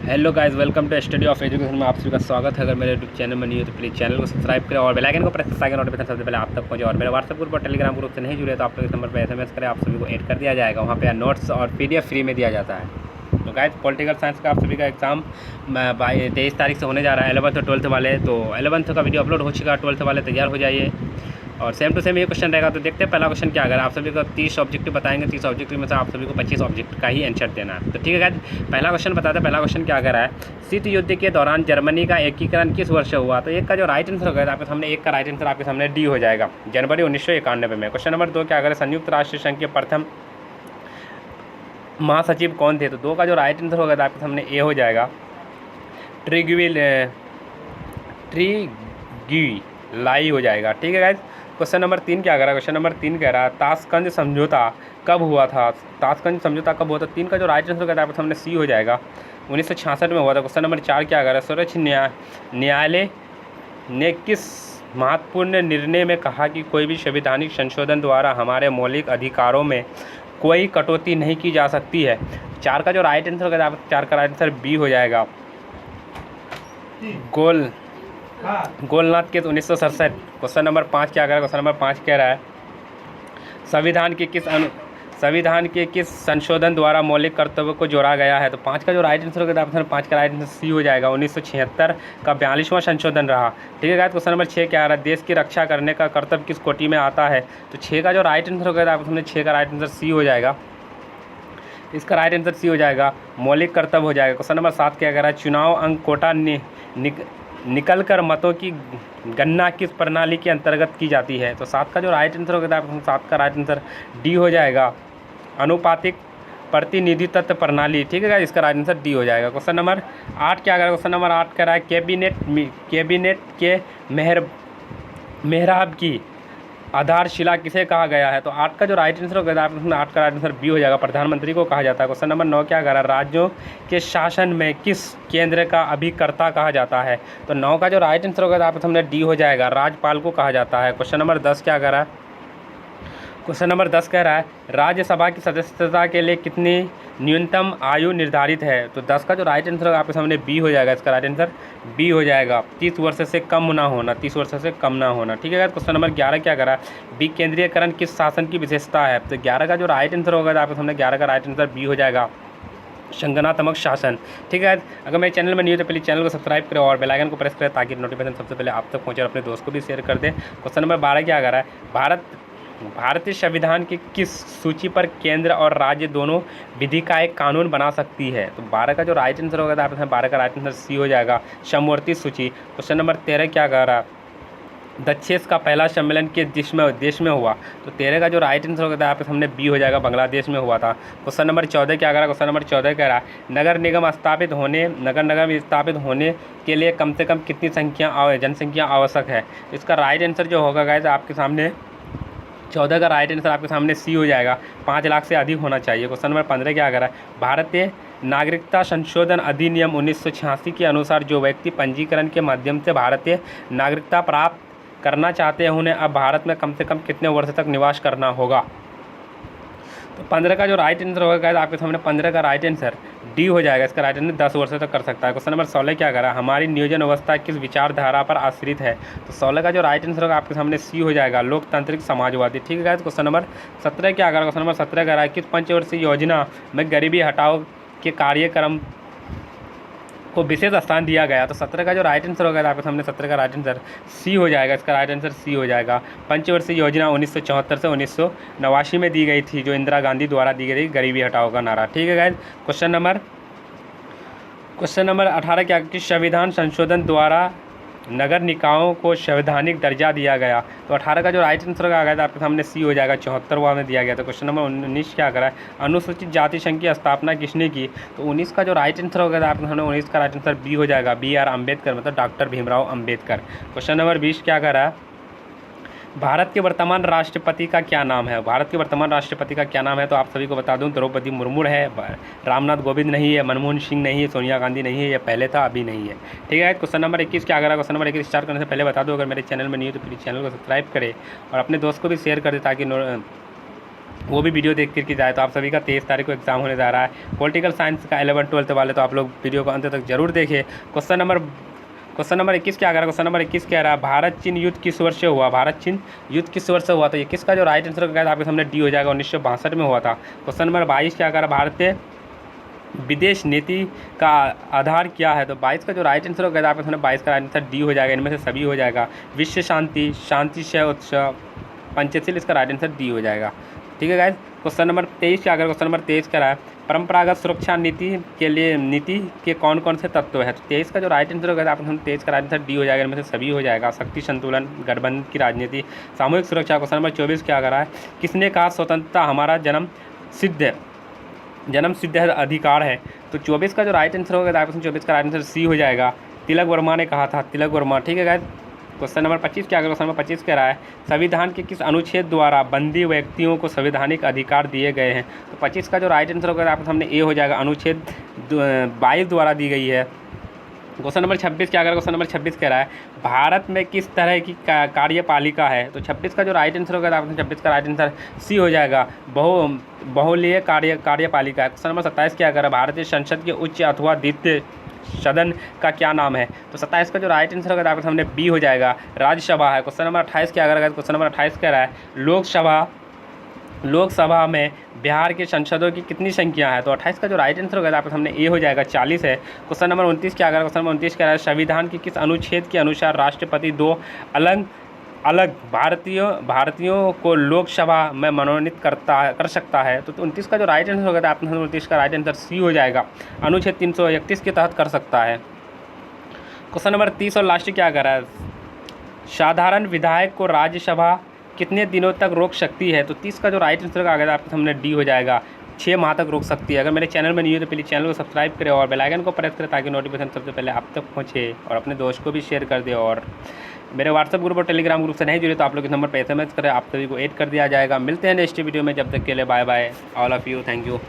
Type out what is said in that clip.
Hello guys, welcome to study of education में आप सभी का स्वागत है। अगर मेरे यूट्यूब चैनल में नहीं हो तो प्लीज़ चैनल को सब्सक्राइब करें और बेल आइकन को प्रेस करके ताकि नोटिफिकेशन सबसे पहले आप तक पहुंचे। और मेरे व्हाट्सएप ग्रुप और टेलीग्राम ग्रुप से नहीं जुड़े तो आप लोग इस नंबर पर एसएमएस करें, आप सभी को ऐड कर दिया जाएगा। वहाँ पे नोट्स और पीडीएफ फ्री में दिया जाता है। तो गाइस, पॉलिटिकल साइंस का आप सभी का एग्जाम 23 तारीख से होने जा रहा है। 11th और 12th वाले, तो 11th का वीडियो अपलोड हो चुका है। 12th वाले तैयार हो जाइए और सेम टू सेम ये क्वेश्चन रहेगा। तो देखते हैं पहला क्वेश्चन क्या। अगर आप सभी को 30 ऑब्जेक्टिव बताएंगे, 30 ऑब्जेक्टिव में से आप सभी को 25 ऑब्जेक्ट का ही आंसर देना है। तो ठीक है गाइस, पहला क्वेश्चन बताते हैं। पहला क्वेश्चन क्या कर रहा है, शीत युद्ध के दौरान जर्मनी का एकीकरण किस वर्ष हुआ। तो एक का जो राइट आंसर होगा आपके सामने, एक का राइट आंसर आपके सामने डी हो जाएगा, जनवरी 1991 में। क्वेश्चन नंबर 2 क्या करें, संयुक्त राष्ट्र संघ के प्रथम महासचिव कौन थे। तो 2 का जो राइट आंसर होगा आपके सामने ए हो जाएगा, ट्रीगी लाई हो जाएगा। ठीक है गाइस, क्वेश्चन नंबर 3 क्या कर रहा है, क्वेश्चन नंबर 3 कह रहा है ताशकंद समझौता कब हुआ था। ताशकंद समझौता कब हुआ था। 3 का जो राइट आंसर कहता है आपके सामने सी हो जाएगा, 1966 में हुआ था। क्वेश्चन नंबर 4 क्या कर रहा है, सर्वोच्च न्यायालय ने किस महत्वपूर्ण निर्णय में कहा कि कोई भी संवैधानिक संशोधन द्वारा हमारे मौलिक अधिकारों में कोई कटौती नहीं की जा सकती है। 4 का जो राइट आंसर कहता है 4 का राइट आंसर बी हो जाएगा, गोलनाथ केस 1967। क्वेश्चन नंबर 5 क्या कर रहा है, क्वेश्चन नंबर 5 कह रहा है संविधान के किस संशोधन द्वारा मौलिक कर्तव्य को जोड़ा गया है। तो 5 का जो राइट आंसर होगा आपका 5 का राइट आंसर सी हो जाएगा, 1976 का 42वां संशोधन रहा। ठीक है गाइस, क्वेश्चन नंबर 6 क्या आ रहा है, देश की रक्षा करने का कर्तव्य किस कोटि में आता है। तो 6 का जो राइट आंसर होगा आपके सामने 6 का राइट आंसर सी हो जाएगा, इसका राइट आंसर सी हो जाएगा, मौलिक कर्तव्य हो जाएगा। क्वेश्चन नंबर 7 क्या कह रहा है, चुनाव अंक कोटा निकल कर मतों की गणना किस प्रणाली के अंतर्गत की जाती है। तो 7 का जो राइट आंसर होगा आपको 7 का राइट आंसर डी हो जाएगा, अनुपातिक प्रतिनिधित्व प्रणाली। ठीक है, इसका राइट आंसर डी हो जाएगा। क्वेश्चन नंबर 8 क्या कर रहा है, क्वेश्चन नंबर 8 कह रहा है कैबिनेट के मेहराब की आधारशिला किसे कहा गया है। तो 8 का जो राइट आंसर होगा आपको 8 का राइट आंसर बी हो जाएगा, प्रधानमंत्री को कहा जाता है। क्वेश्चन नंबर 9 क्या कर रहा है, राज्यों के शासन में किस केंद्र का अभिकर्ता कहा जाता है। तो 9 का जो राइट आंसर होगा आपके सामने डी हो जाएगा, राज्यपाल को कहा जाता है। क्वेश्चन नंबर 10 क्या कर रहा है, क्वेश्चन नंबर 10 कह रहा है राज्यसभा की सदस्यता के लिए कितनी न्यूनतम आयु निर्धारित है। तो 10 का जो राइट आंसर होगा आपके सामने बी हो जाएगा, इसका राइट आंसर बी हो जाएगा, 30 वर्ष से कम ना होना, 30 वर्ष से कम ना होना। ठीक है, क्वेश्चन नंबर 11 क्या करा, विकेंद्रीयकरण किस शासन की विशेषता है। तो 11 का जो राइट आंसर होगा आपके सामने 11 का राइट आंसर बी हो जाएगा, संगठनात्मक शासन। ठीक है, अगर मेरे चैनल में नहीं हो तो प्लीज़ चैनल को सब्सक्राइब करें और बेल आइकन को प्रेस करें ताकि नोटिफिकेशन सबसे पहले आप तक पहुंचे और अपने दोस्त को भी शेयर कर दें। क्वेश्चन नंबर 12 क्या कर रहा है, भारतीय संविधान की किस सूची पर केंद्र और राज्य दोनों विधि का एक कानून बना सकती है। तो 12 का जो राइट आंसर होगा तो आपके 12 का राइट आंसर सी हो जाएगा, समवर्ती सूची। क्वेश्चन नंबर 13 क्या कह रहा है, दक्षेस का पहला सम्मेलन किस देश में हुआ। तो 13 का जो राइट आंसर होगा आपके सामने बी हो जाएगा, बांग्लादेश में हुआ था। क्वेश्चन नंबर 14 क्या कह रहा है, क्वेश्चन नंबर 14 कह रहा है नगर निगम स्थापित होने के लिए कम से कम कितनी जनसंख्या आवश्यक है। इसका राइट आंसर जो होगा गाइस आपके सामने 14 का राइट आंसर आपके सामने सी हो जाएगा, 5 लाख से अधिक होना चाहिए। क्वेश्चन नंबर 15 क्या कर रहा है, भारतीय नागरिकता संशोधन अधिनियम 1986 के अनुसार जो व्यक्ति पंजीकरण के माध्यम से भारतीय नागरिकता प्राप्त करना चाहते हैं उन्हें अब भारत में कम से कम कितने वर्ष तक निवास करना होगा। तो 15 का जो राइट आंसर होगा आपके सामने 15 का राइट आंसर डी हो जाएगा, इसका राइट आंसर 10 वर्षों तक कर सकता है। क्वेश्चन नंबर 16 क्या करा, हमारी नियोजन अवस्था किस विचारधारा पर आश्रित है। तो 16 का जो राइट आंसर होगा आपके सामने सी हो जाएगा, लोकतांत्रिक समाजवादी। ठीक है, क्वेश्चन नंबर 17 क्या करा, क्वेश्चन नंबर 17 कह रहा है किस पंचवर्षीय योजना में गरीबी हटाओ के कार्यक्रम को विशेष स्थान दिया गया। तो 17 का जो राइट आंसर होगा आपके सामने 17 का राइट आंसर सी हो जाएगा, इसका राइट आंसर सी हो जाएगा। पंचवर्षीय योजना 1974 से 1989 में दी गई थी, जो इंदिरा गांधी द्वारा दी गई गरीबी हटाओ का नारा। ठीक है गाइस, क्वेश्चन नंबर 18 क्या, कि संविधान संशोधन द्वारा नगर निकायों को संवैधानिक दर्जा दिया गया। तो 18 का जो राइट आंसर आ गया था आपके सामने सी हो जाएगा, 74वां में दिया गया था। क्वेश्चन नंबर 19 क्या करा है, अनुसूचित जाति संघ की स्थापना किसने की। तो 19 का जो राइट आंसर होगा आपके सामने 19 का राइट आंसर बी हो जाएगा, BR अम्बेडकर, मतलब doctor Bhimrao Ambedkar. Question number 20 क्या करा है, भारत के वर्तमान राष्ट्रपति का क्या नाम है। भारत के वर्तमान राष्ट्रपति का क्या नाम है। तो आप सभी को बता दूं द्रौपदी मुर्मू है, रामनाथ कोविंद नहीं है, मनमोहन सिंह नहीं है, सोनिया गांधी नहीं है, ये पहले था अभी नहीं है। ठीक है, क्वेश्चन नंबर 21 क्या करा, क्वेश्चन नंबर 21 स्टार्ट करने से पहले बता दो अगर मेरे चैनल में नहीं है तो प्लीज़ चैनल को सब्सक्राइब करें और अपने दोस्त को भी शेयर कर दे ताकि वो भी वीडियो देख कर के जाए। तो आप सभी का 23 तारीख को एग्जाम होने जा रहा है पॉलिटिकल साइंस का 11-12 वाले, तो आप लोग वीडियो को अंत तक जरूर देखें। क्वेश्चन नंबर 21 क्या कह रहा है? क्वेश्चन नंबर 21 कह रहा है भारत चीन युद्ध किस वर्ष से हुआ? भारत चीन युद्ध किस वर्ष से हुआ? तो ये किसका जो राइट आंसर होगा आपके सामने डी हो जाएगा, 1962 में हुआ था। क्वेश्चन नंबर 22 क्या कह रहा है? भारतीय विदेश नीति का आधार क्या है? तो 22 का जो राइट आंसर होगा आपके सामने 22 का राइट आंसर डी हो जाएगा, इनमें से सभी हो जाएगा। विश्व शांति, शांति से उत्सव, पंचशील, इसका राइट आंसर डी हो जाएगा। ठीक है गाइस। क्वेश्चन नंबर 23 क्या करें? क्वेश्चन नंबर 23 कह रहा है परंपरागत सुरक्षा नीति के लिए नीति के कौन कौन से तत्व है? तो 23 का जो राइट आंसर होगा आपको 23 का राइट आंसर डी हो जाएगा, इनमें से सभी हो जाएगा। शक्ति संतुलन, गठबंधन की राजनीति, सामूहिक सुरक्षा। क्वेश्चन नंबर 24 क्या कर रहा है? किसने कहा स्वतंत्रता हमारा जन्म सिद्ध है अधिकार है? तो 24 का जो राइट आंसर होगा आपको 24 का राइट आंसर सी हो जाएगा। तिलक वर्मा ने कहा था, तिलक वर्मा। ठीक है गाइस। क्वेश्चन नंबर 25 क्या? क्वेश्चन नंबर 25 कह रहा है संविधान के किस अनुच्छेद द्वारा बंदी व्यक्तियों को संवैधानिक अधिकार दिए गए हैं? तो 25 का जो राइट आंसर होगा आपके सामने ए हो जाएगा, अनुच्छेद 22 द्वारा दी गई है। क्वेश्चन नंबर 26 क्या? क्वेश्चन नंबर 26 कह रहा है भारत में किस तरह की कार्यपालिका है? तो 26 का जो राइट आंसर होगा आपको 26 का राइट आंसर सी हो जाएगा, बहुलीय कार्यपालिका है। क्वेश्चन नंबर 27 क्या कर रहा है भारतीय संसद के उच्च अथवा द्वितीय सदन का क्या नाम है? तो 27 का जो राइट आंसर होगा आपके सामने बी हो जाएगा, राज्यसभा है। क्वेश्चन नंबर 28 क्या करेगा? क्वेश्चन नंबर 28 कह रहा है लोकसभा में बिहार के सांसदों की कितनी संख्या है? तो 28 का जो राइट आंसर होगा आपके सामने ए हो जाएगा, 40 है। क्वेश्चन नंबर 29 क्या करेगा? क्वेश्चन नंबर 29 कह रहा है संविधान के किस अनुच्छेद के अनुसार राष्ट्रपति 2 अलग भारतीयों को लोकसभा में मनोनीत कर सकता है? तो 29 का जो राइट आंसर होगा आपके 29 का राइट आंसर सी हो जाएगा, अनुच्छेद 331 के तहत कर सकता है। क्वेश्चन नंबर 30 और लास्ट क्या कर रहा है? साधारण विधायक को राज्यसभा कितने दिनों तक रोक सकती है? तो 30 का जो राइट आंसर होगा आपके सामने डी हो जाएगा, 6 माह तक रोक सकती है। अगर मेरे चैनल में नहीं हो तो प्लीज़ चैनल को सब्सक्राइब करें और बेल आइकन को प्रेस करें ताकि नोटिफिकेशन सबसे पहले आप तक पहुँचे, और अपने दोस्त को भी शेयर कर दें। और मेरे व्हाट्सअप ग्रुप और टेलीग्राम ग्रुप से नहीं जुड़े तो आप लोग इस नंबर पर SMS करें, आप सभी को ऐड कर दिया जाएगा। मिलते हैं नेक्स्ट वीडियो में, जब तक के लिए bye bye all of you, thank you.